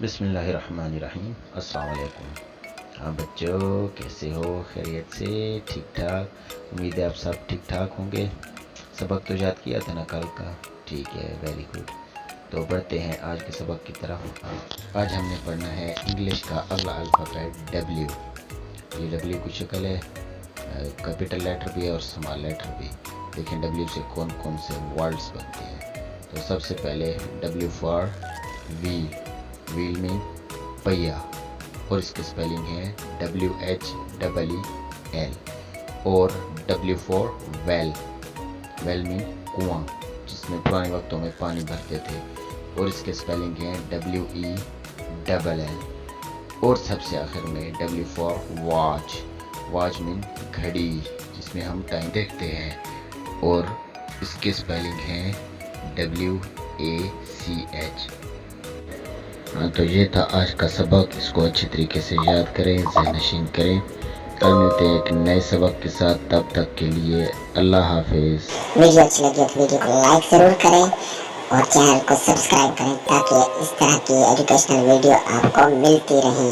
بسم اللہ الرحمن الرحیم۔ السلام علیکم۔ ہاں بچوں، کیسے ہو؟ خیریت سے؟ ٹھیک ٹھاک؟ امید ہے آپ سب ٹھیک ٹھاک ہوں گے۔ سبق تو یاد کیا تھا نا کل کا؟ ٹھیک ہے، ویری گڈ۔ تو بڑھتے ہیں آج کے سبق کی طرف۔ آج ہم نے پڑھنا ہے انگلش کا اگلا الفابیٹ ڈبلیو۔ یہ ڈبلیو کی شکل ہے، کیپٹل لیٹر بھی ہے اور اسمال لیٹر بھی۔ دیکھیں ڈبلیو سے کون کون سے ورڈز بنتے ہیں۔ تو سب سے پہلے ڈبلیو فار ویل، ویل میں پہیا، اور اس کی سپیلنگ ہے WHEEL۔ اور ڈبلیو فور ویل، ویل میں کنواں جس میں پرانے وقتوں میں پانی بھرتے تھے، اور اس کے سپیلنگ ہے WELL۔ اور سب سے آخر میں ڈبلیو فور واچ، واچ میں گھڑی جس میں ہم ٹائم دیکھتے ہیں، اور اس کے سپیلنگ ہے WACH۔ تو یہ تھا آج کا سبق، اس کو اچھی طریقے سے یاد کریں، ذہن نشین کریں۔ کل ملتے ہیں ایک نئے سبق کے ساتھ، تب تک کے لیے اللہ حافظ۔ ویڈیو اچھی لگی تو ویڈیو کو لائک ضرور کریں اور چینل کو سبسکرائب کریں تاکہ اس طرح کی ایجوکیشنل ویڈیو آپ کو ملتی رہیں۔